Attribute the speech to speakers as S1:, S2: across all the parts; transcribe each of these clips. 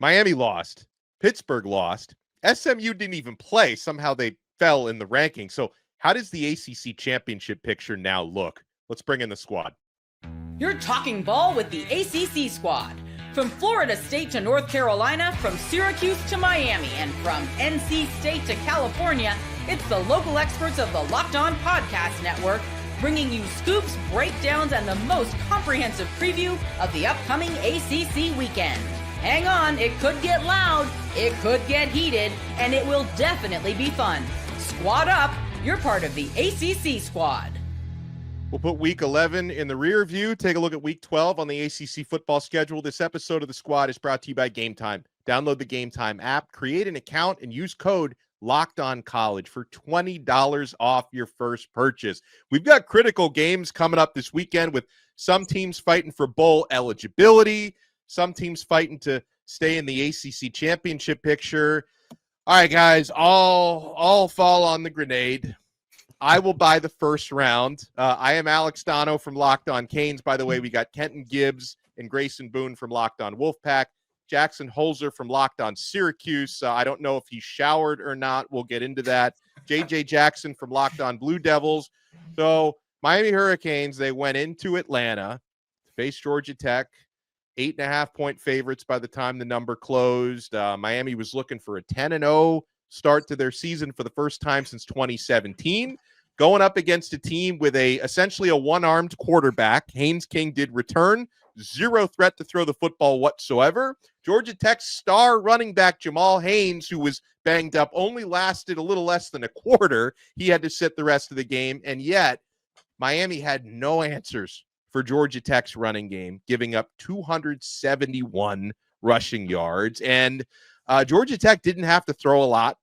S1: Miami lost. Pittsburgh lost. SMU didn't even play. Somehow they fell in the rankings. So how does the ACC championship picture now look? Let's bring in the squad.
S2: You're talking ball with the ACC Squad. From Florida State to North Carolina, from Syracuse to Miami, and from NC State to California, it's the local experts of the Locked On Podcast Network, bringing you scoops, breakdowns, and the most comprehensive preview of the upcoming ACC weekend. Hang on, it could get loud, it could get heated, and it will definitely be fun. Squad up, you're part of the ACC Squad.
S1: We'll put Week 11 in the rear view. Take a look at Week 12 on the ACC football schedule. This episode of the Squad is brought to you by Gametime. Download the Gametime app, create an account, and use code LOCKEDONCollege for $20 off your first purchase. We've got critical games coming up this weekend with some teams fighting for bowl eligibility, some teams fighting to stay in the ACC championship picture. All right, guys, all fall on the grenade. I will buy the first round. I am Alex Donno from Locked On Canes. By the way, we got Kenton Gibbs and Grayson Boone from Locked On Wolfpack. Jackson Holzer from Locked On Syracuse. I don't know if he showered or not. We'll get into that. JJ Jackson from Locked On Blue Devils. So Miami Hurricanes, they went into Atlanta to face Georgia Tech. 8.5-point favorites by the time the number closed. Miami was looking for a 10-0 start to their season for the first time since 2017. Going up against a team with essentially a one-armed quarterback. Haynes King did return. Zero threat to throw the football whatsoever. Georgia Tech's star running back Jamal Haynes, who was banged up, only lasted a little less than a quarter. He had to sit the rest of the game, and yet Miami had no answers for Georgia Tech's running game, giving up 271 rushing yards. And Georgia Tech didn't have to throw a lot.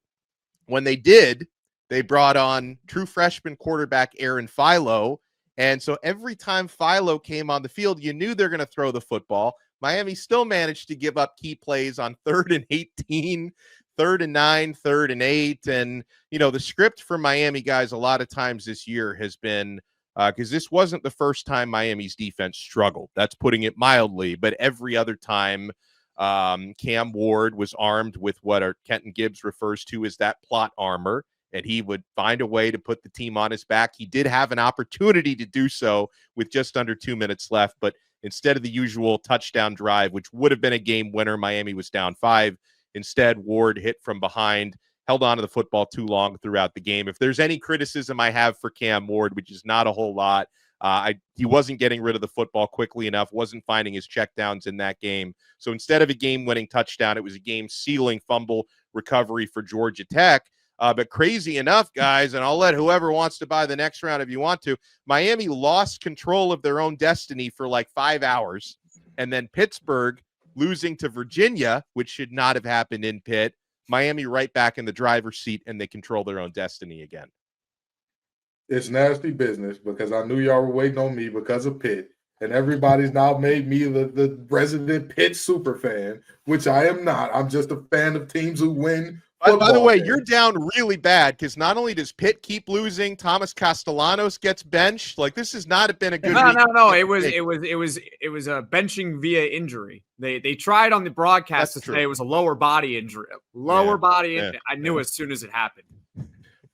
S1: When they did, they brought on true freshman quarterback Aaron Philo. And so every time Philo came on the field, you knew they're going to throw the football. Miami still managed to give up key plays on 3rd and 18, 3rd and 9, 3rd and 8. And, the script for Miami, guys, a lot of times this year has been, because this wasn't the first time Miami's defense struggled. That's putting it mildly. But every other time, Cam Ward was armed with what Kenton Gibbs refers to as that plot armor, and he would find a way to put the team on his back. He did have an opportunity to do so with just under 2 minutes left, but instead of the usual touchdown drive, which would have been a game winner, Miami was down 5. Instead, Ward hit from behind, held on to the football too long throughout the game. If there's any criticism I have for Cam Ward, which is not a whole lot, he wasn't getting rid of the football quickly enough, wasn't finding his checkdowns in that game. So instead of a game-winning touchdown, it was a game-sealing fumble recovery for Georgia Tech. But crazy enough, guys, and I'll let whoever wants to buy the next round if you want to, Miami lost control of their own destiny for like 5 hours. And then Pittsburgh losing to Virginia, which should not have happened in Pitt. Miami right back in the driver's seat, and they control their own destiny again.
S3: It's nasty business because I knew y'all were waiting on me because of Pitt. And everybody's now made me the resident Pitt super fan, which I am not. I'm just a fan of teams who win.
S1: By the way, you're down really bad because not only does Pitt keep losing, Thomas Castellanos gets benched. Like, this has not been a good week.
S4: No. It was a benching via injury. They tried on the broadcast to say it was a lower body injury. I knew as soon as it happened.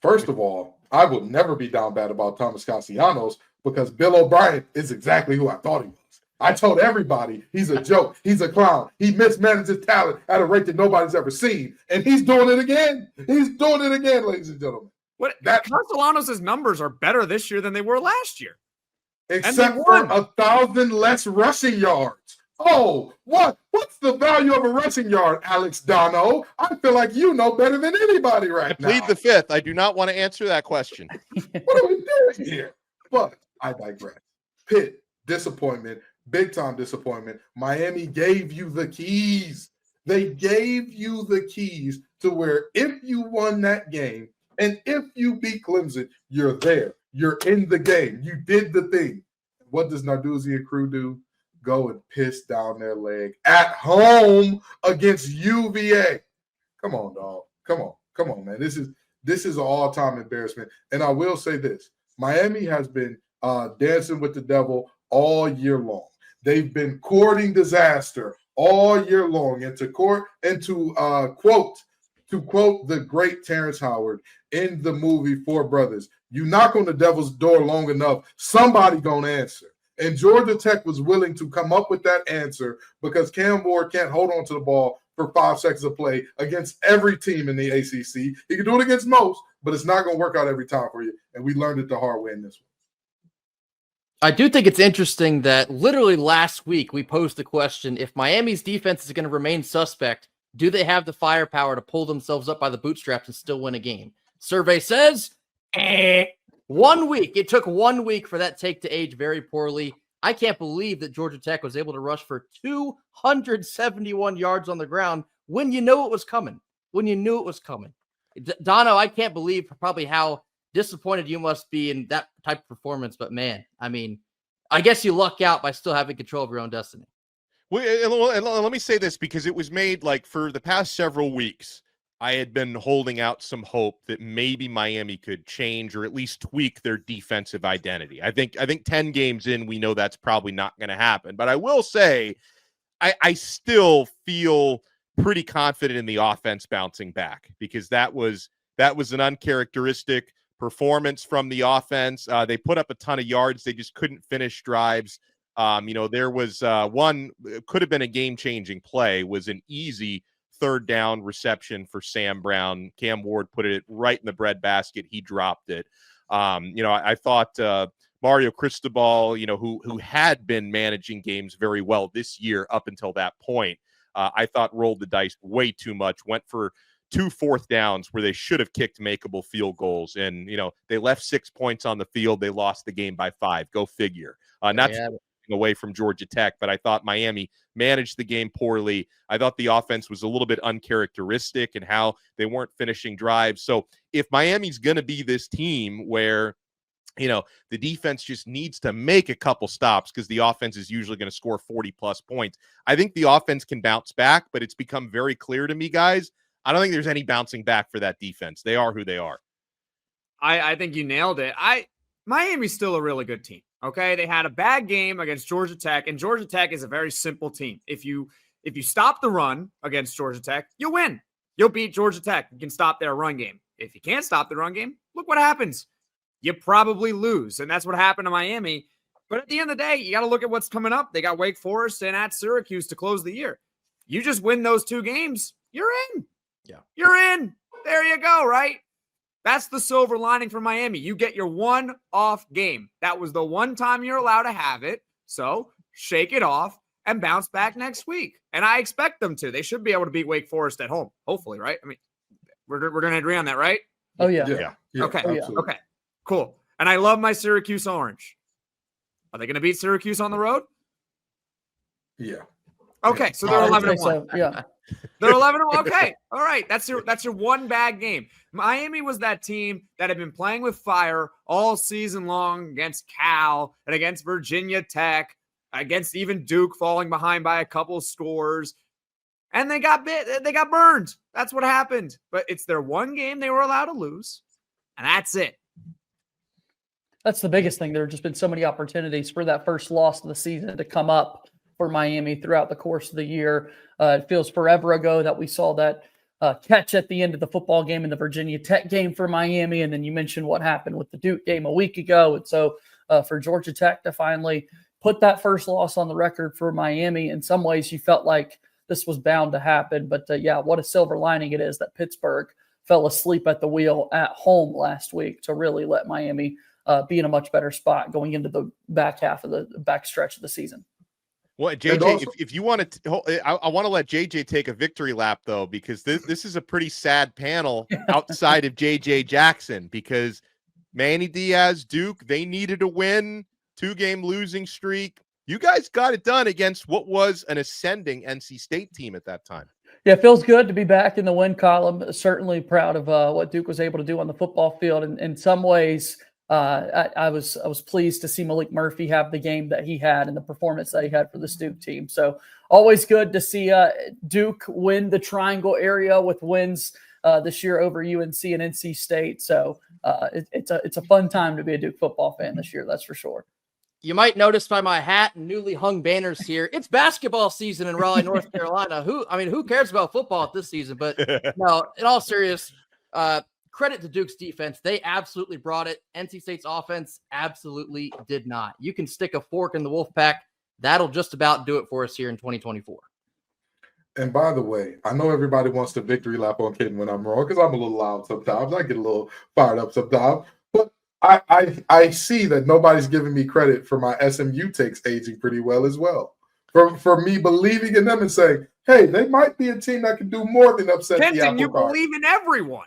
S3: First of all, I will never be down bad about Thomas Castellanos because Bill O'Brien is exactly who I thought he was. I told everybody he's a joke. He's a clown. He mismanages talent at a rate that nobody's ever seen. And he's doing it again. He's doing it again, ladies and gentlemen.
S4: Castellanos' numbers are better this year than they were last year.
S3: Except for 1,000 less rushing yards. Oh, what's the value of a rushing yard, Alex Donno? I feel like you know better than anybody right now.
S1: I plead the fifth. I do not want to answer that question.
S3: What are we doing here? But I digress. Pitt, disappointment. Big-time disappointment. Miami gave you the keys. They gave you the keys to where if you won that game and if you beat Clemson, you're there. You're in the game. You did the thing. What does Narduzzi and crew do? Go and piss down their leg at home against UVA. Come on, dog. Come on, man. This is an all-time embarrassment. And I will say this. Miami has been dancing with the devil all year long. They've been courting disaster all year long. And to quote the great Terrence Howard in the movie Four Brothers, you knock on the devil's door long enough, somebody gonna answer. And Georgia Tech was willing to come up with that answer because Cam Ward can't hold on to the ball for 5 seconds of play against every team in the ACC. He can do it against most, but it's not going to work out every time for you. And we learned it the hard way in this one.
S5: I do think it's interesting that literally last week we posed the question, if Miami's defense is going to remain suspect, do they have the firepower to pull themselves up by the bootstraps and still win a game? Survey says, 1 week. It took 1 week for that take to age very poorly. I can't believe that Georgia Tech was able to rush for 271 yards on the ground when you know it was coming. When you knew it was coming. Donno, I can't believe probably how disappointed you must be in that type of performance. But man, I mean, I guess you luck out by still having control of your own destiny.
S1: Well, and let me say this, because it was made like for the past several weeks, I had been holding out some hope that maybe Miami could change or at least tweak their defensive identity. I think 10 games in, we know that's probably not going to happen. But I will say, I still feel pretty confident in the offense bouncing back, because that was an uncharacteristic performance from the offense. They put up a ton of yards. They just couldn't finish drives. There was one, could have been a game-changing play, was an easy third down reception for Sam Brown. Cam Ward put it right in the breadbasket. He dropped it. I thought Mario Cristobal, who had been managing games very well this year up until that point, I thought rolled the dice way too much, went for 2 4th downs where they should have kicked makeable field goals. And, they left 6 points on the field. They lost the game by 5. Go figure. Away from Georgia Tech, but I thought Miami managed the game poorly. I thought the offense was a little bit uncharacteristic in how they weren't finishing drives. So if Miami's going to be this team where, the defense just needs to make a couple stops because the offense is usually going to score 40-plus points, I think the offense can bounce back, but it's become very clear to me, guys, I don't think there's any bouncing back for that defense. They are who they are.
S4: I think you nailed it. Miami's still a really good team. Okay, they had a bad game against Georgia Tech, and Georgia Tech is a very simple team. If you stop the run against Georgia Tech, you'll win. You'll beat Georgia Tech. You can stop their run game. If you can't stop the run game, look what happens. You probably lose, and that's what happened to Miami. But at the end of the day, you got to look at what's coming up. They got Wake Forest and at Syracuse to close the year. You just win those 2 games, you're in.
S5: Yeah,
S4: you're in. There you go, right? That's the silver lining for Miami. You get your one-off game. That was the one time you're allowed to have it. So shake it off and bounce back next week. And I expect them to. They should be able to beat Wake Forest at home, hopefully, right? I mean, we're going to agree on that, right?
S5: Oh, yeah.
S4: Okay.
S3: Absolutely.
S4: Okay. Cool. And I love my Syracuse Orange. Are they going to beat Syracuse on the road?
S3: Yeah.
S4: Okay. So they're 11-1.
S5: So, yeah.
S4: They're 11-1. Okay. All right. That's your one bad game. Miami was that team that had been playing with fire all season long against Cal and against Virginia Tech, against even Duke falling behind by a couple scores. And they got burned. That's what happened. But it's their one game they were allowed to lose. And that's it.
S6: That's the biggest thing. There have just been so many opportunities for that first loss of the season to come up for Miami throughout the course of the year. It feels forever ago that we saw that catch at the end of the football game in the Virginia Tech game for Miami. And then you mentioned what happened with the Duke game a week ago. And so for Georgia Tech to finally put that first loss on the record for Miami, in some ways you felt like this was bound to happen. But what a silver lining it is that Pittsburgh fell asleep at the wheel at home last week to really let Miami be in a much better spot going into the back half of the back stretch of the season.
S1: Well, JJ, if you want to, I want to let JJ take a victory lap, though, because this is a pretty sad panel outside of JJ Jackson, because Manny Diaz, Duke, they needed a win, 2-game losing streak. You guys got it done against what was an ascending NC State team at that time.
S6: Yeah, it feels good to be back in the win column. Certainly proud of what Duke was able to do on the football field. And in some ways, I was pleased to see Malik Murphy have the game that he had and the performance that he had for this Duke team. So always good to see Duke win the triangle area with wins this year over UNC and NC State. So it's a fun time to be a Duke football fan this year. That's for sure.
S5: You might notice by my hat and newly hung banners here, it's basketball season in Raleigh, North Carolina. Who cares about football this season? But no, in all serious, credit to Duke's defense. They absolutely brought it. NC State's offense absolutely did not. You can stick a fork in the Wolfpack. That'll just about do it for us here in 2024.
S3: And by the way, I know everybody wants the victory lap on Caden when I'm wrong, because I'm a little loud sometimes. I get a little fired up sometimes. But I see that nobody's giving me credit for my SMU takes aging pretty well as well. For me believing in them and saying, hey, they might be a team that can do more than upset the apple
S4: You
S3: cart.
S4: believe in everyone.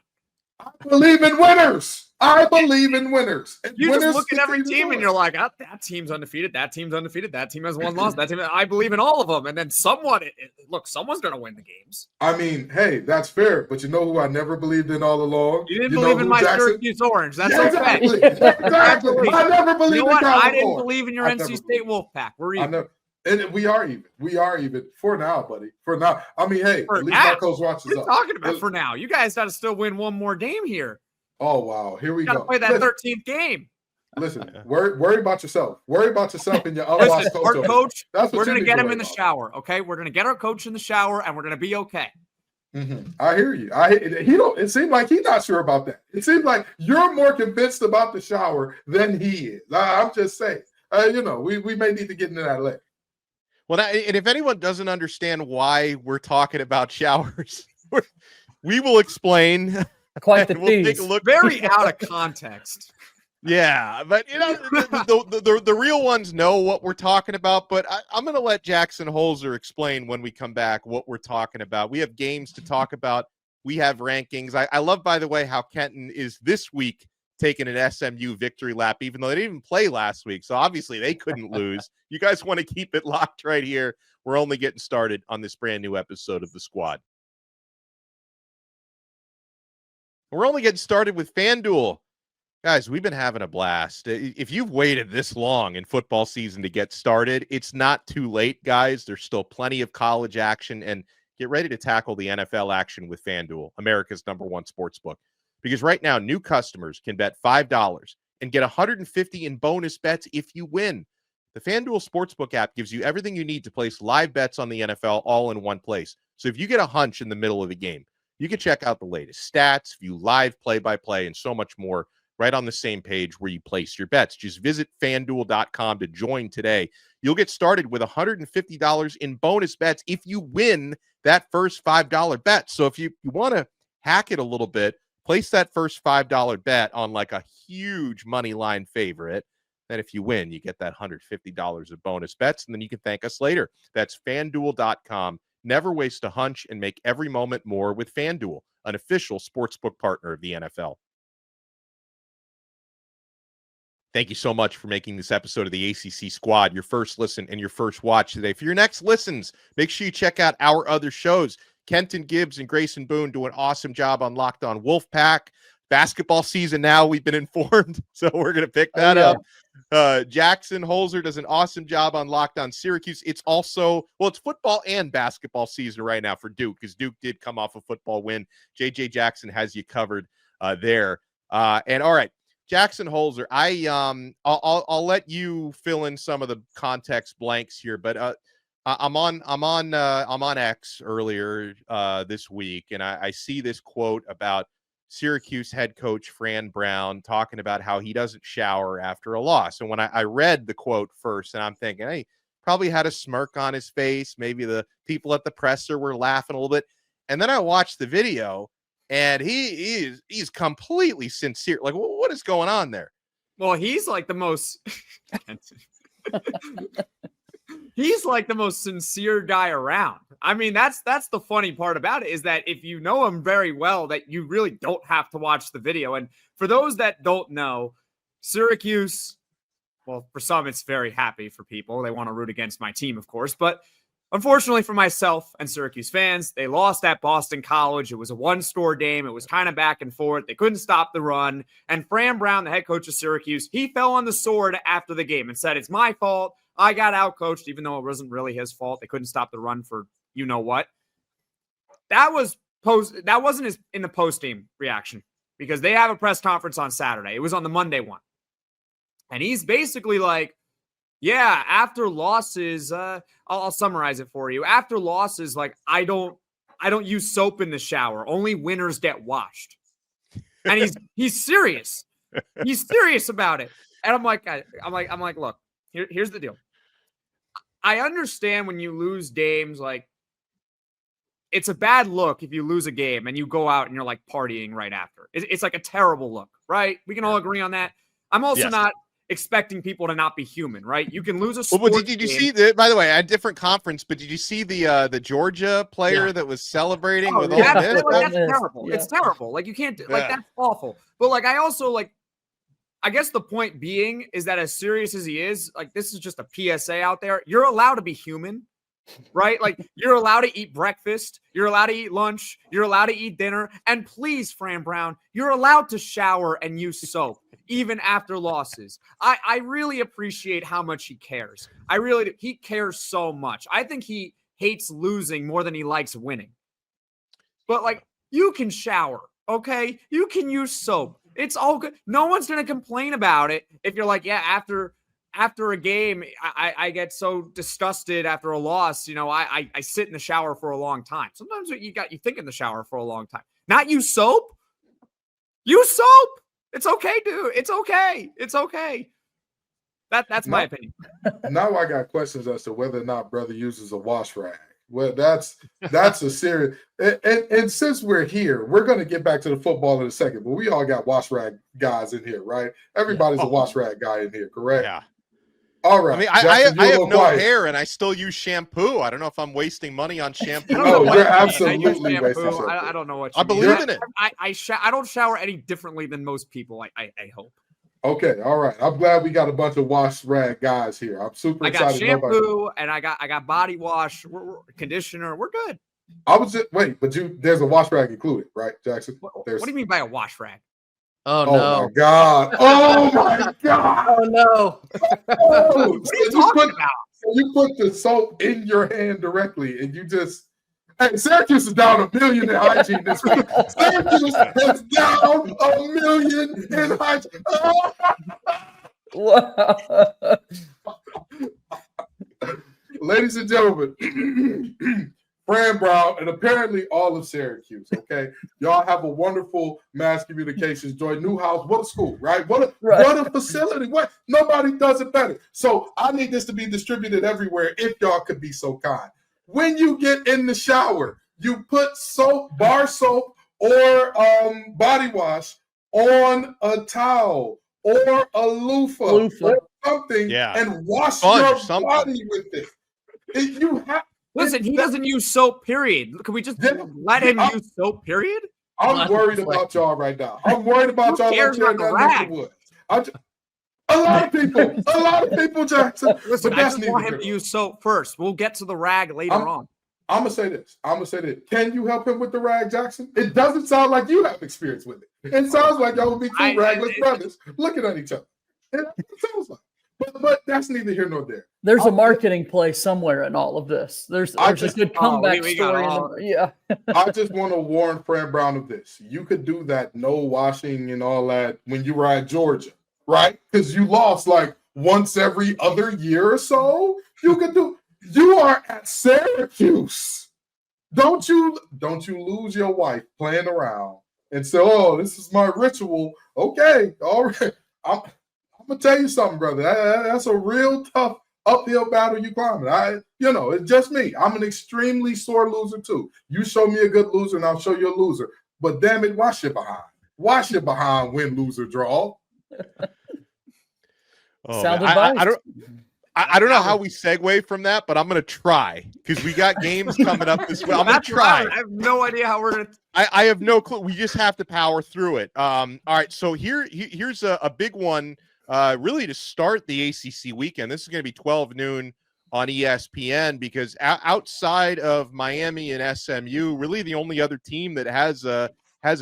S3: I believe in winners. I believe in winners. And
S4: You
S3: winners
S4: just look at every
S3: continue to
S4: team
S3: do
S4: and
S3: it.
S4: you're like, oh, that team's undefeated. That team's undefeated. That team has one loss. That team, I believe in all of them. And then someone's going to win the games.
S3: I mean, hey, that's fair. But you know who I never believed in all along?
S4: You didn't believe in my Syracuse Orange. That's
S3: Yeah,
S4: okay.
S3: Exactly. I never believed
S4: You know
S3: in
S4: what? I didn't
S3: Cavaliers.
S4: believe in your
S3: I
S4: NC
S3: never
S4: State Wolfpack. We're
S3: I
S4: even.
S3: know. And we are even. We are even for now, buddy. For now. I mean, hey,
S4: For
S3: at least
S4: now?
S3: my coach watches
S4: What are you
S3: up.
S4: talking about for now? You guys got to still win one more game here.
S3: Oh, wow. Here we
S4: You got to
S3: go.
S4: play that 13th game.
S3: Listen, worry about yourself. Worry about yourself and your unlost
S4: Listen,
S3: coach.
S4: our
S3: over there.
S4: coach,
S3: That's what
S4: we're
S3: you
S4: going to
S3: need
S4: get him
S3: worry
S4: in the
S3: about.
S4: shower, okay? We're going to get our coach in the shower, and we're going to be okay.
S3: Mm-hmm. I hear you. He don't. It seems like he's not sure about that. It seems like you're more convinced about the shower than he is. I'm just saying. We may need to get into that later.
S1: Well, and if anyone doesn't understand why we're talking about showers, we will explain.
S6: Quite the
S1: We'll take
S6: tease.
S1: a look.
S4: Very out of context.
S1: Yeah, but the real ones know what we're talking about. But I'm going to let Jackson Holzer explain when we come back what we're talking about. We have games to talk about. We have rankings. I love, by the way, how Kenton is this week taking an SMU victory lap, even though they didn't even play last week. So obviously they couldn't lose. You guys want to keep it locked right here. We're only getting started on this brand new episode of The Squad. We're only getting started with FanDuel. Guys, we've been having a blast. If you've waited this long in football season to get started, it's not too late, guys. There's still plenty of college action, and get ready to tackle the NFL action with FanDuel, America's #1 sportsbook. Because right now, new customers can bet $5 and get $150 in bonus bets if you win. The FanDuel Sportsbook app gives you everything you need to place live bets on the NFL all in one place. So if you get a hunch in the middle of the game, you can check out the latest stats, view live play-by-play, and so much more right on the same page where you place your bets. Just visit FanDuel.com to join today. You'll get started with $150 in bonus bets if you win that first $5 bet. So if you want to hack it a little bit, place that first $5 bet on like a huge money line favorite. Then if you win, you get that $150 of bonus bets, and then you can thank us later. That's FanDuel.com. Never waste a hunch and make every moment more with FanDuel, an official sportsbook partner of the NFL. Thank you so much for making this episode of the ACC Squad your first listen and your first watch today. For your next listens, make sure you check out our other shows. Kenton Gibbs and Grayson Boone do an awesome job on Locked On Wolfpack. Basketball season now, we've been informed, so we're going to pick that up. Jackson Holzer does an awesome job on Locked On Syracuse. It's also, it's football and basketball season right now for Duke, because Duke did come off a football win. JJ Jackson has you covered there. And all right, Jackson Holzer, I'll let you fill in some of the context blanks here, but I'm on X earlier this week, and I see this quote about Syracuse head coach Fran Brown talking about how he doesn't shower after a loss. And when I read the quote first, and I'm thinking, hey, probably had a smirk on his face. Maybe the people at the presser were laughing a little bit. And then I watched the video, and he's completely sincere. Like, what is going on there?
S4: Well, he's like the most he's like the most sincere guy around. I mean, that's the funny part about it, is that if you know him very well, that you really don't have to watch the video. And for those that don't know, Syracuse, well, for some, it's very happy for people. They want to root against my team, of course. But unfortunately for myself and Syracuse fans, they lost at Boston College. It was a one-score game. It was kind of back and forth. They couldn't stop the run. And Fran Brown, the head coach of Syracuse, he fell on the sword after the game and said, it's my fault. I got outcoached, even though it wasn't really his fault. They couldn't stop the run for you know what. That wasn't in the post-game reaction, because they have a press conference on Saturday. It was on the Monday one. And he's basically like, Yeah, after losses, I'll summarize it for you. After losses, like I don't use soap in the shower. Only winners get washed. And he's serious. He's serious about it. And I'm like, look, here's the deal. I understand when you lose games, like it's a bad look if you lose a game and you go out and you're like partying right after. It's like a terrible look, right? We can all agree on that. I'm also not expecting people to not be human, right? You can lose a sport.
S1: Well, did you see that? By the way, at a different conference, but did you see the Georgia player that was celebrating with all this?
S4: That's terrible. Yeah. It's terrible. Like you can't like that's awful. But like I also like, I guess the point being is that as serious as he is, like this is just a PSA out there. You're allowed to be human, right? Like you're allowed to eat breakfast. You're allowed to eat lunch. You're allowed to eat dinner. And please, Fran Brown, you're allowed to shower and use soap even after losses. I really appreciate how much he cares. I really do. He cares so much. I think he hates losing more than he likes winning. But like you can shower, okay? You can use soap. It's all good. No one's going to complain about it if you're like, yeah, after a game, I get so disgusted after a loss. You know, I sit in the shower for a long time. Sometimes you think in the shower for a long time. Not use soap. Use soap. It's okay, dude. It's okay. It's okay. That's my opinion.
S3: Now I got questions as to whether or not brother uses a wash rag. Well, that's a serious. And since we're here, we're going to get back to the football in a second. But we all got wash rag guys in here, right? Everybody's a wash rag guy in here, correct?
S1: Yeah.
S3: All right.
S1: I mean, I have no hair and I still use shampoo. I don't know if I'm wasting money on shampoo.
S3: No, you're absolutely wasting shampoo.
S4: I don't know what you
S1: I believe in it.
S4: I don't shower any differently than most people. I hope.
S3: Okay, all right. I'm glad we got a bunch of wash rag guys here. I'm super excited.
S4: I got shampoo and I got body wash, conditioner. We're good.
S3: There's a wash rag included, right, Jackson?
S4: What do you mean by a wash rag?
S5: Oh no!
S3: My God! Oh my God!
S5: Oh no!
S3: Oh,
S4: what are you talking about?
S3: You put the soap in your hand directly, and you just. Hey, Syracuse is down $1 million in hygiene this week. Syracuse is down $1 million in hygiene. Ladies and gentlemen, Fran Brown and apparently all of Syracuse, okay? Y'all have a wonderful mass communications joy. Newhouse, what a school, right? What a facility. What nobody does it better. So I need this to be distributed everywhere if y'all could be so kind. When you get in the shower, you put soap, bar soap, or body wash on a towel or a loofah. Or something and wash your body with it.
S4: Listen, he doesn't use soap, period. Can we just let him use soap, period?
S3: I'm worried about y'all right now. I'm worried about y'all. A lot of people, Jackson.
S4: Listen, I just want him to use soap first. We'll get to the rag later on.
S3: I'm going to say this. Can you help him with the rag, Jackson? It doesn't sound like you have experience with it. It sounds like y'all will be two ragless brothers looking at each other. It sounds like. But that's neither here nor there.
S6: There's a marketing play somewhere in all of this. There's a good comeback story.
S3: I just want to warn Fran Brown of this. You could do that no washing and all that when you were at Georgia, right? Because you lost like once every other year or so. You are at Syracuse. Don't you lose your wife playing around and say, oh, this is my ritual. Okay, all right. I'm gonna tell you something, brother. That's a real tough uphill battle you climbing. It's just me. I'm an extremely sore loser too. You show me a good loser, and I'll show you a loser. But damn it, wash your behind. Wash your behind, win, loser, draw.
S1: I don't know how we segue from that, but I'm gonna try because we got games coming up this week. I'm gonna try.
S4: I have no idea how we're gonna.
S1: I have no clue. We just have to power through it. All right. So here's a big one. Really to start the ACC weekend. This is going to be 12 noon on ESPN because outside of Miami and SMU, really the only other team that has a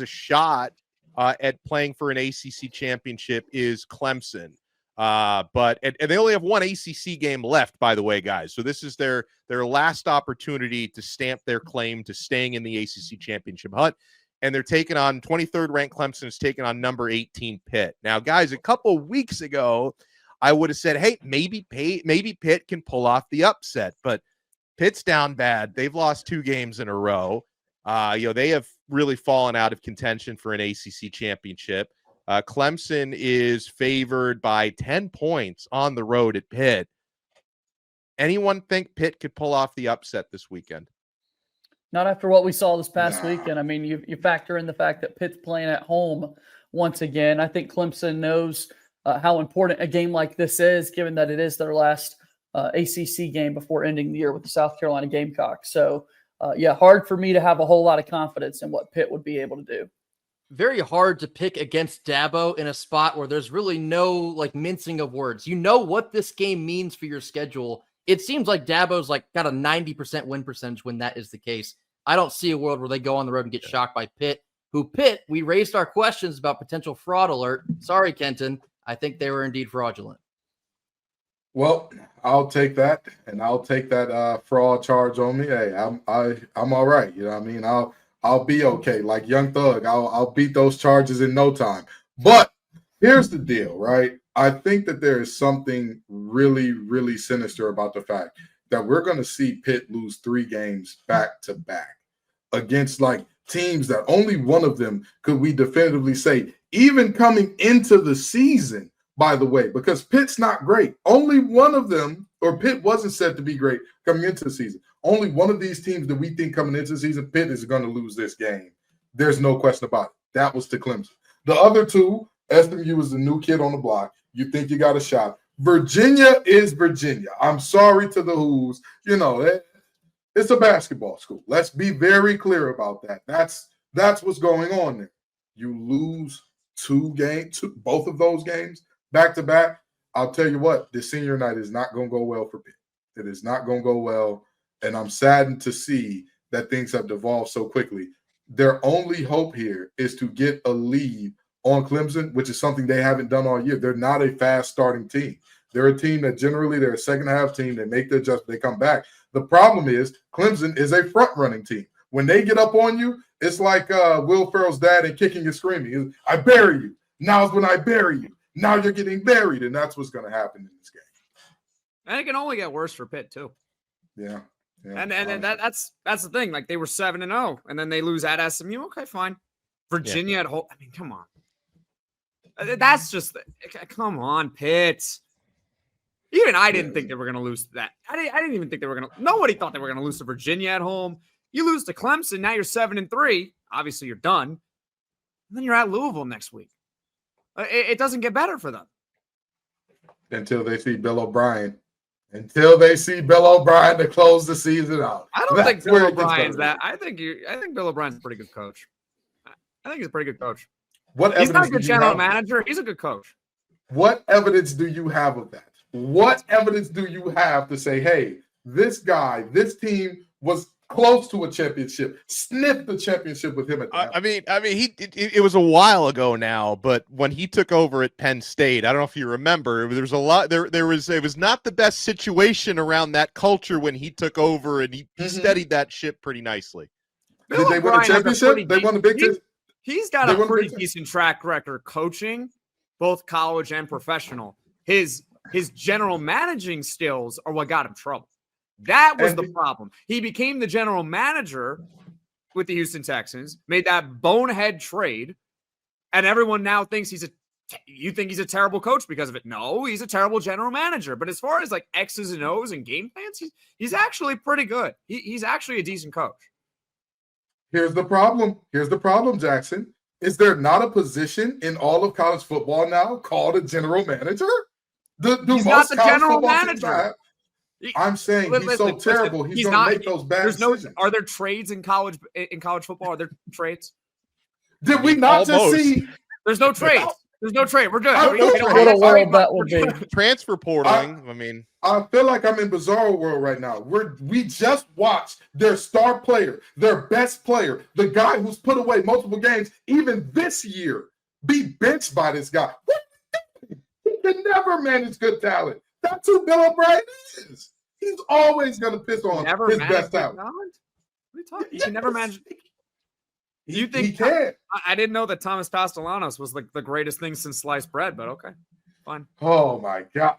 S1: shot at playing for an ACC championship is Clemson. But they only have one ACC game left, by the way, guys. So this is their last opportunity to stamp their claim to staying in the ACC championship hunt. And they're taking on 23rd ranked Clemson is taking on number 18 Pitt. Now, guys, a couple weeks ago, I would have said, hey, maybe Pitt can pull off the upset. But Pitt's down bad. They've lost 2 games in a row. They have really fallen out of contention for an ACC championship. Clemson is favored by 10 points on the road at Pitt. Anyone think Pitt could pull off the upset this weekend?
S6: Not after what we saw this past weekend. I mean, you factor in the fact that Pitt's playing at home once again. I think Clemson knows how important a game like this is, given that it is their last ACC game before ending the year with the South Carolina Gamecocks. So, hard for me to have a whole lot of confidence in what Pitt would be able to do.
S5: Very hard to pick against Dabo in a spot where there's really no mincing of words. You know what this game means for your schedule. It seems like Dabo's got a 90% win percentage when that is the case. I don't see a world where they go on the road and get shocked by Pitt. We raised our questions about potential fraud alert. Sorry, Kenton. I think they were indeed fraudulent.
S3: Well, I'll take that, and I'll take that fraud charge on me. Hey, I'm all right. You know what I mean? I'll be okay. Like Young Thug, I'll beat those charges in no time. But here's the deal, right? I think that there is something really, really sinister about the fact that we're going to see Pitt lose 3 games back to back against teams that only one of them could we definitively say, even coming into the season, by the way, because Pitt's not great. Only one of them, or Pitt wasn't said to be great coming into the season. Only one of these teams that we think coming into the season, Pitt is going to lose this game. There's no question about it. That was to Clemson. The other 2, SMU is the new kid on the block. You think you got a shot. Virginia is Virginia. I'm sorry to the Who's. It's a basketball school. Let's be very clear about that. That's what's going on there. You lose 2 games, both of those games back to back. I'll tell you what, the senior night is not going to go well for Pitt. It is not going to go well, and I'm saddened to see that things have devolved so quickly. Their only hope here is to get a lead on Clemson, which is something they haven't done all year. They're not a fast starting team. They're a team that generally they're a second half team. They make the adjustment, they come back. The problem is Clemson is a front running team. When they get up on you, it's like Will Ferrell's dad and Kicking and Screaming. I bury you. Now's when I bury you. Now you're getting buried, and that's what's going to happen in this game.
S4: And it can only get worse for Pitt too.
S3: Yeah.
S4: And that's the thing. They were 7-0, and then they lose at SMU. Okay, fine. Virginia at home. I mean, come on. That's just come on, Pitt. Even I didn't think they were going to lose that. I didn't even think they were going to. Nobody thought they were going to lose to Virginia at home. You lose to Clemson, now you're 7-3. Obviously, you're done. And then you're at Louisville next week. It doesn't get better for them
S3: until they see Bill O'Brien. Until they see Bill O'Brien to close the season out.
S4: I don't think Bill O'Brien's that. I think Bill O'Brien's a pretty good coach. I think he's a pretty good coach.
S3: He's
S4: not a good general manager. He's a good coach.
S3: What evidence do you have of that? What evidence do you have to say, hey, this team was close to a championship, sniffed the championship with him at that?
S1: It was a while ago now, but when he took over at Penn State, I don't know if you remember, there was a lot. It was not the best situation around that culture when he took over, and he steadied that ship pretty nicely.
S3: Did they win a championship? They won the Big Ten.
S4: He's got a pretty decent track record coaching, both college and professional. His general managing skills are what got him trouble. That was the problem. He became the general manager with the Houston Texans, made that bonehead trade, and everyone now thinks you think he's a terrible coach because of it. No, he's a terrible general manager. But as far as X's and O's and game plans, he's actually pretty good. He's actually a decent coach.
S3: Here's the problem, Jackson. Is there not a position in all of college football now called a general manager?
S4: He's not the general manager.
S3: I'm saying he's so terrible. He's going to make those bad decisions.
S4: Are there trades in college football? Are there trades?
S3: Did we not just see?
S4: There's no trades. There's no trade. We're good.
S6: What a world that would be.
S1: Transfer portaling.
S3: I feel like I'm in bizarro world right now. We just watched their star player, their best player, the guy who's put away multiple games, even this year, be benched by this guy. He can never manage good talent. That's who Bill O'Brien is. He's always going to piss on his best talent.
S4: What are you talking? He can never manage. Do you think
S3: he can?
S4: I didn't know that Thomas Castellanos was the greatest thing since sliced bread, but okay. Fine.
S3: Oh my God!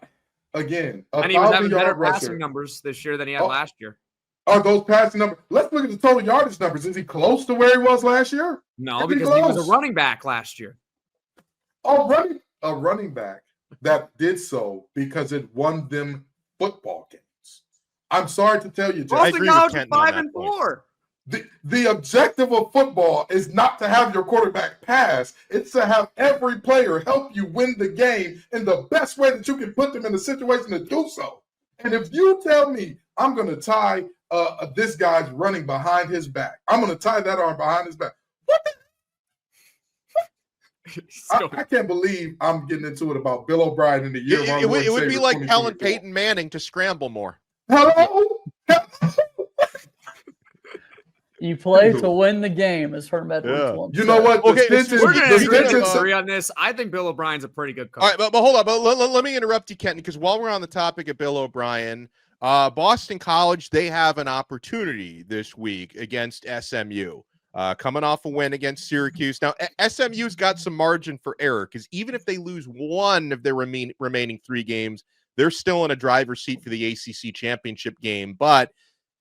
S3: Again,
S4: And he was having better
S3: 1,000-yard
S4: passing
S3: rusher.
S4: numbers this year than he had last year.
S3: Are those passing numbers? Let's look at the total yardage numbers. Is he close to where he was last year?
S4: No, because he was a running back last year.
S3: A running back that did so because it won them football games. I'm sorry to tell you, Jeff.
S1: I agree with Kenton on that
S4: 5-4.
S3: The objective of football is not to have your quarterback pass. It's to have every player help you win the game in the best way that you can put them in a situation to do so. And if you tell me I'm going to tie this guy's running behind his back, I'm going to tie that arm behind his back. What the? I can't believe I'm getting into it about Bill O'Brien in the year.
S1: It would be like telling Peyton Manning to scramble more.
S3: Hello?
S6: You play to win the game, as Herm Edwards once
S3: You know what?
S1: Okay,
S4: We're going to agree on this. I think Bill O'Brien's a pretty good coach.
S1: All right, but hold on. But let me interrupt you, Kenton, because while we're on the topic of Bill O'Brien, Boston College, they have an opportunity this week against SMU. Coming off a win against Syracuse. Now, SMU's got some margin for error because even if they lose one of their remaining 3 games, they're still in a driver's seat for the ACC championship game. But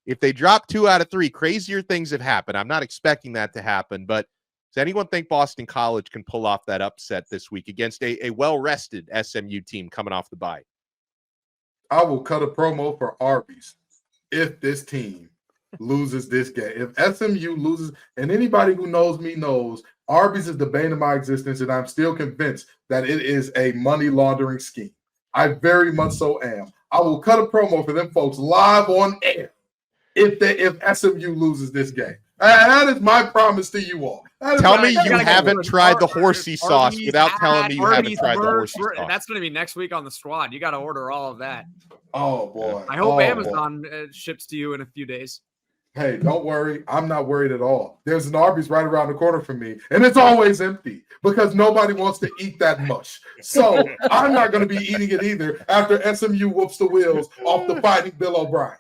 S1: if they drop 2 out of 3, crazier things have happened. I'm not expecting that to happen, but does anyone think Boston College can pull off that upset this week against a well-rested SMU team coming off the bye?
S3: I will cut a promo for Arby's if this team loses this game. If SMU loses, and anybody who knows me knows, Arby's is the bane of my existence, and I'm still convinced that it is a money laundering scheme. I very much so am. I will cut a promo for them folks live on air if SMU loses this game. That is my promise to you all.
S1: Tell me you haven't tried the horsey sauce without telling me you haven't tried the horsey sauce.
S4: That's going to be next week on the squad. You got to order all of that.
S3: Oh, boy.
S4: I hope Amazon ships to you in a few days.
S3: Hey, don't worry. I'm not worried at all. There's an Arby's right around the corner from me, and it's always empty because nobody wants to eat that much. So I'm not going to be eating it either after SMU whoops the wheels off the Fighting Bill O'Briens.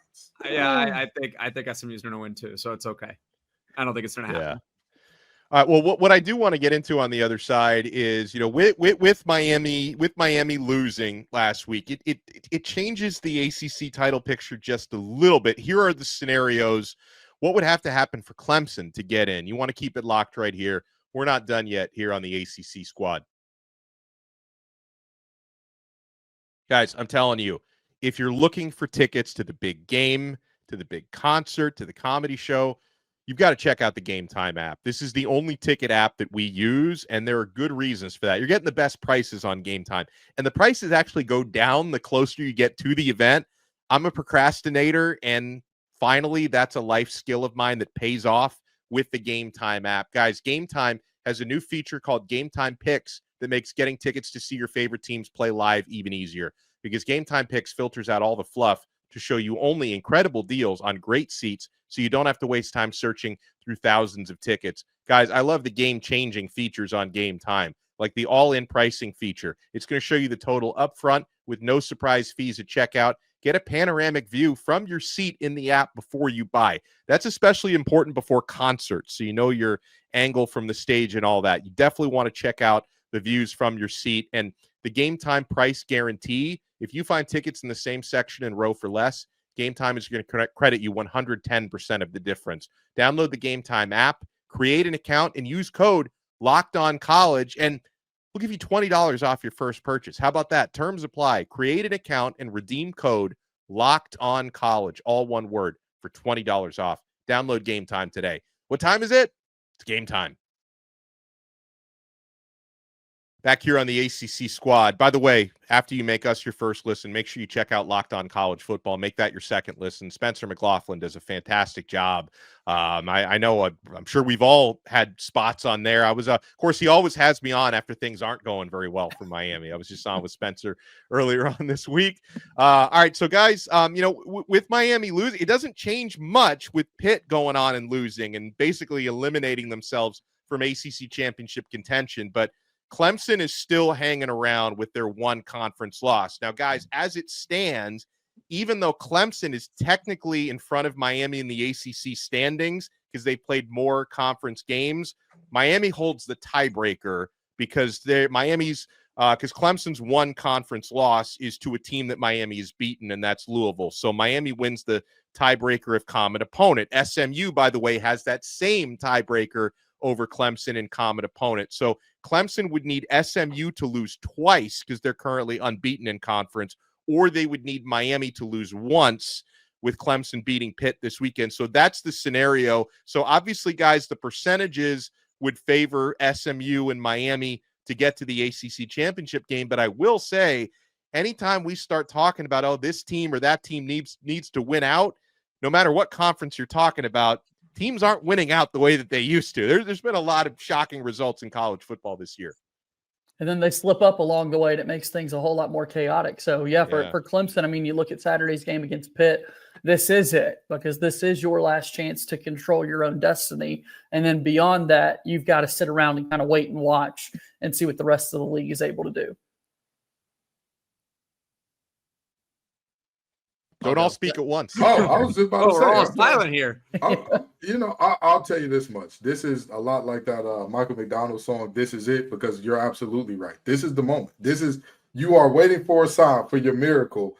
S4: Yeah, I think SMU's going to win too, so it's okay. I don't think it's going to happen.
S1: All right. Well, what I do want to get into on the other side is, with Miami losing last week, it changes the ACC title picture just a little bit. Here are the scenarios. What would have to happen for Clemson to get in? You want to keep it locked right here. We're not done yet here on the ACC squad. Guys, I'm telling you, if you're looking for tickets to the big game, to the big concert, to the comedy show, you've got to check out the Gametime app. This is the only ticket app that we use, and there are good reasons for that. You're getting the best prices on Gametime, and the prices actually go down the closer you get to the event. I'm a procrastinator, and finally, that's a life skill of mine that pays off with the Gametime app. Guys, Gametime has a new feature called Gametime Picks that makes getting tickets to see your favorite teams play live even easier, because Gametime Picks filters out all the fluff to show you only incredible deals on great seats, so you don't have to waste time searching through thousands of tickets. Guys, I love the game-changing features on Gametime, like the all-in pricing feature. It's going to show you the total up front with no surprise fees at checkout. Get a panoramic view from your seat in the app before you buy. That's especially important before concerts, so you know your angle from the stage and all that. You definitely want to check out the views from your seat. And the Gametime price guarantee, if you find tickets in the same section and row for less, Gametime is going to credit you 110% of the difference. Download the Gametime app, create an account, and use code LOCKEDONCollege, and we'll give you $20 off your first purchase. How about that? Terms apply. Create an account and redeem code LOCKEDONCollege, all one word, for $20 off. Download Gametime today. What time is it? It's game time. Back here on the ACC squad. By the way, after you make us your first listen, make sure you check out Locked On College Football. Make that your second listen. Spencer McLaughlin does a fantastic job. I know, I'm sure we've all had spots on there. I was, of course, he always has me on after things aren't going very well for Miami. I was just on with Spencer earlier on this week. All right, so guys, with Miami losing, it doesn't change much with Pitt going on and losing and basically eliminating themselves from ACC championship contention, but Clemson is still hanging around with their one conference loss. Now, guys, as it stands, even though Clemson is technically in front of Miami in the ACC standings because they played more conference games, Miami holds the tiebreaker because Miami's because Clemson's one conference loss is to a team that Miami has beaten, and that's Louisville. So Miami wins the tiebreaker of common opponent. SMU, by the way, has that same tiebreaker over Clemson and common opponent. So Clemson would need SMU to lose twice because they're currently unbeaten in conference, or they would need Miami to lose once with Clemson beating Pitt this weekend. So that's the scenario. So obviously, guys, the percentages would favor SMU and Miami to get to the ACC championship game. But I will say, anytime we start talking about, oh, this team or that team needs to win out, no matter what conference you're talking about, teams aren't winning out the way that they used to. There's been a lot of shocking results in college football this year.
S6: And then they slip up along the way, and it makes things a whole lot more chaotic. So, for Clemson, I mean, you look at Saturday's game against Pitt, this is it, because this is your last chance to control your own destiny. And then beyond that, you've got to sit around and kind of wait and watch and see what the rest of the league is able to do.
S1: Don't all speak at once.
S3: Oh, I was just about to say.
S4: We're all silent here.
S3: I'll tell you this much. This is a lot like that Michael McDonald song, This Is It, because you're absolutely right. This is the moment. You are waiting for a sign for your miracle.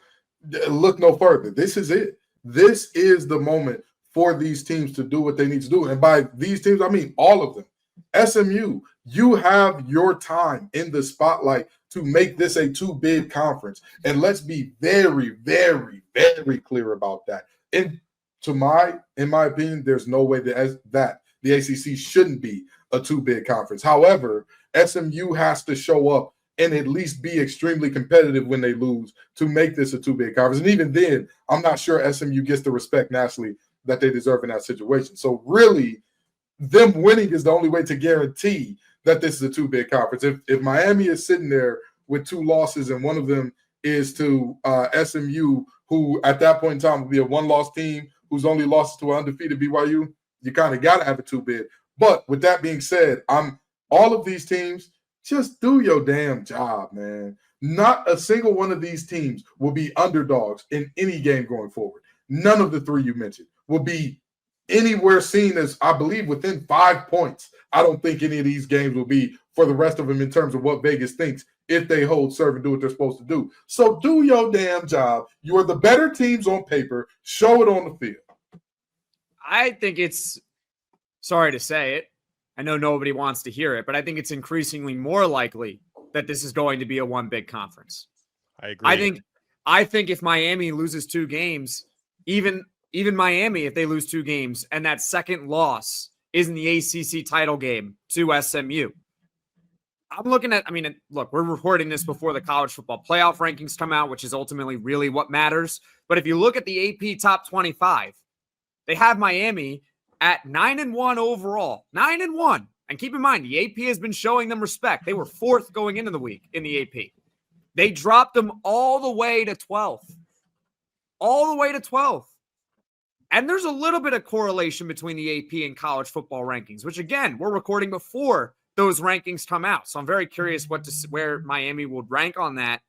S3: Look no further. This is it. This is the moment for these teams to do what they need to do. And by these teams, I mean all of them. SMU, you have your time in the spotlight to make this a two-bid conference. And let's be very, very, very clear about that. In my opinion, there's no way that the ACC shouldn't be a two-bid conference. However, SMU has to show up and at least be extremely competitive when they lose to make this a two-bid conference. And even then, I'm not sure SMU gets the respect nationally that they deserve in that situation. So really, them winning is the only way to guarantee that this is a two-bid conference. If Miami is sitting there with two losses and one of them is to SMU, who at that point in time will be a one-loss team whose only loss is to an undefeated BYU, you kind of got to have a two-bid. But with that being said, all of these teams, just do your damn job, man. Not a single one of these teams will be underdogs in any game going forward. None of the three you mentioned will be anywhere seen as, I believe, within 5 points. I don't think any of these games will be for the rest of them in terms of what Vegas thinks if they hold serve and do what they're supposed to do. So do your damn job. You are the better teams on paper. Show it on the field.
S4: I think it's, sorry to say it, I know nobody wants to hear it, but I think it's increasingly more likely that this is going to be a one big conference.
S1: I agree.
S4: I think if Miami loses two games, even Miami, if they lose two games and that second loss is in the ACC title game to SMU, I'm looking at, look, we're recording this before the college football playoff rankings come out, which is ultimately really what matters. But if you look at the AP top 25, they have Miami at 9-1 overall, 9-1. And keep in mind, the AP has been showing them respect. They were fourth going into the week in the AP. They dropped them all the way to 12th. All the way to 12th. And there's a little bit of correlation between the AP and college football rankings, which, again, we're recording before those rankings come out. So I'm very curious where Miami would rank on that.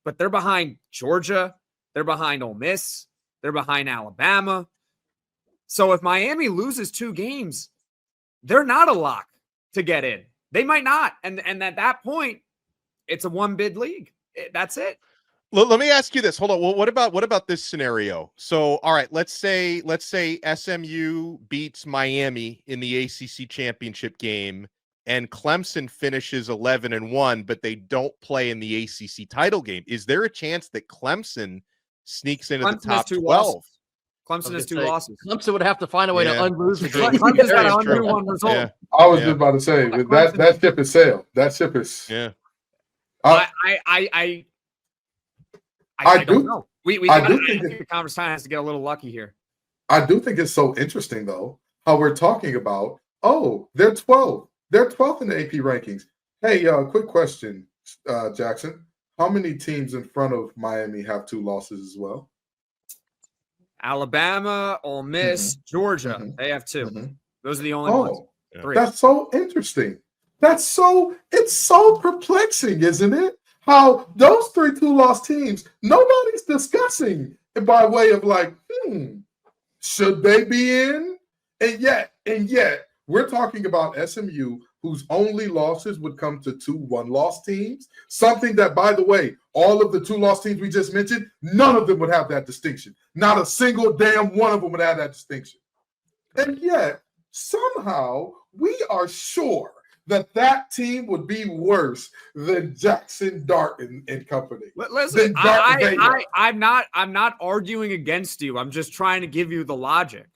S4: But they're behind Georgia. They're behind Ole Miss. They're behind Alabama. So if Miami loses two games, they're not a lock to get in. They might not. And at that point, it's a one-bid league. That's it.
S1: Let me ask you this. Hold on. Well, what about this scenario? So, all right, let's say SMU beats Miami in the ACC championship game and Clemson finishes 11-1, but they don't play in the ACC title game. Is there a chance that Clemson sneaks into the top 12?
S4: Clemson has two losses.
S5: Clemson would have to find a way to unlose the game.
S4: Clemson's got an undo one result.
S1: Yeah.
S3: I was just about to say, that ship is sailed. That ship is.
S1: Yeah.
S4: I don't know. I think the conversation has to get a little lucky here.
S3: I do think it's so interesting, though, how we're talking about, they're 12. They're 12th in the AP rankings. Hey, quick question, Jackson. How many teams in front of Miami have two losses as well?
S4: Alabama, Ole Miss, Georgia. They have two. Those are the only ones. Three.
S3: That's so interesting. It's so perplexing, isn't it? How those three two-loss teams, nobody's discussing by way of like, should they be in? And yet, We're talking about SMU, whose only losses would come to 2 one-loss teams. Something that, by the way, all of the 2-loss teams we just mentioned, none of them would have that distinction. Not a single damn one of them would have that distinction. And yet, somehow, we are sure that team would be worse than Jackson Dart and company.
S4: Listen, I'm not arguing against you. I'm just trying to give you the logic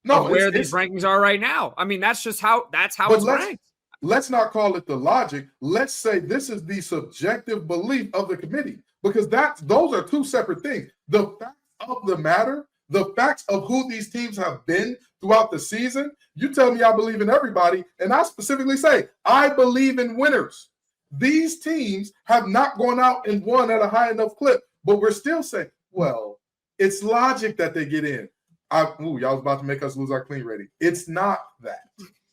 S4: of where these rankings are right now. I mean, that's how it's ranked.
S3: Let's not call it the logic. Let's say this is the subjective belief of the committee, because those are 2 separate things. The facts of the matter, the facts of who these teams have been throughout the season. You tell me I believe in everybody, and I specifically say I believe in winners. These teams have not gone out and won at a high enough clip, but we're still saying, well, it's logic that they get in. Y'all was about to make us lose our clean rating. It's not that.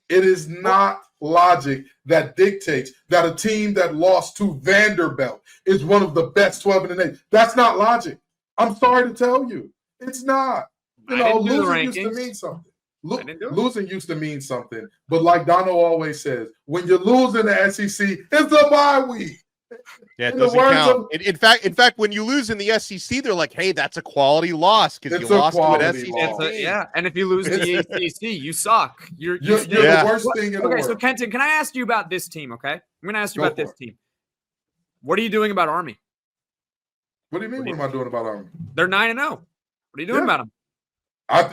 S3: It is not logic that dictates that a team that lost to Vanderbilt is one of the best 12 in the nation. That's not logic. I'm sorry to tell you. It's not. Losing used to mean something. Losing used to mean something. But like Donno always says, when you lose in the SEC, it's a bye week.
S1: Yeah, it doesn't count. In fact, when you lose in the SEC, they're like, "Hey, that's a quality loss because you lost to an SEC."
S4: Yeah, and if you lose to the ACC, you suck. You're
S3: the worst thing in the world.
S4: Okay, so Kenton, can I ask you about this team? Okay, I'm going to ask you about this team. What are you doing about Army?
S3: What do you mean? What am I doing about Army?
S4: They're 9-0. What are you doing about them?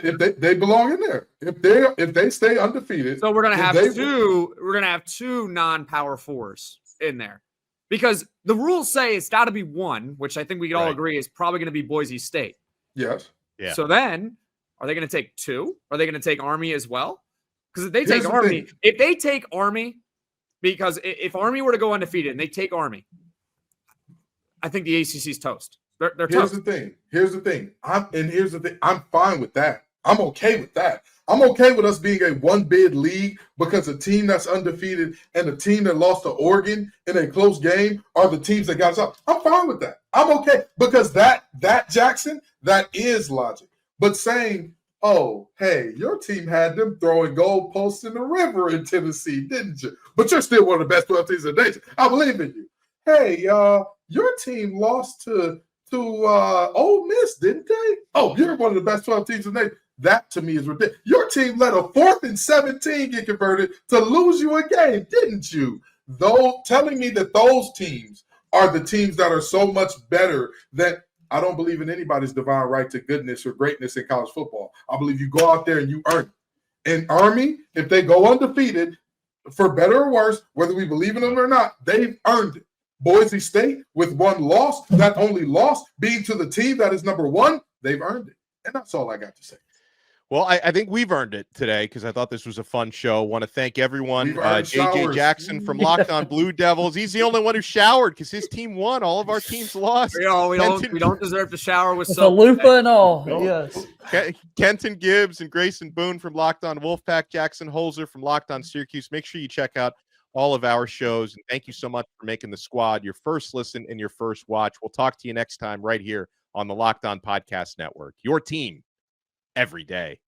S3: If they belong in there, if they stay undefeated,
S4: so we're gonna have two. We're gonna have 2 non-power 4s in there, because the rules say it's got to be 1, which I think we can all agree is probably going to be Boise State.
S3: Yes.
S1: Yeah.
S4: So then, are they going to take 2? Are they going to take Army as well? Because if they take Army, because if Army were to go undefeated and they take Army, I think the ACC's toast. They're toast.
S3: Here's the thing. I'm fine with that. I'm okay with that. I'm okay with us being a 1-bid league because a team that's undefeated and a team that lost to Oregon in a close game are the teams that got us up. I'm fine with that. I'm okay because that Jackson, that is logic. But saying, oh, hey, your team had them throwing goalposts in the river in Tennessee, didn't you? But you're still one of the best 12 teams in the nation. I believe in you. Hey, your team lost to Ole Miss, didn't they? Oh, you're one of the best 12 teams in the nation. That to me is ridiculous. Your team let a 4th and 17 get converted to lose you a game, didn't you? Though telling me that those teams are the teams that are so much better that I don't believe in anybody's divine right to goodness or greatness in college football. I believe you go out there and you earn it. And Army, if they go undefeated, for better or worse, whether we believe in them or not, they've earned it. Boise State with 1 loss, that only loss being to the team that is number 1, they've earned it. And that's all I got to say.
S1: Well, I think we've earned it today because I thought this was a fun show. Want to thank everyone. JJ Jackson from Locked On Blue Devils. He's the only one who showered because his team won. All of our teams lost.
S4: We don't deserve to shower with
S6: soap. The loofah and all. Yes.
S1: Kenton Gibbs and Grayson Boone from Locked On Wolfpack. Jackson Holzer from Locked On Syracuse. Make sure you check out all of our shows. And thank you so much for making the squad your first listen and your first watch. We'll talk to you next time right here on the Locked On Podcast Network. Your team every day.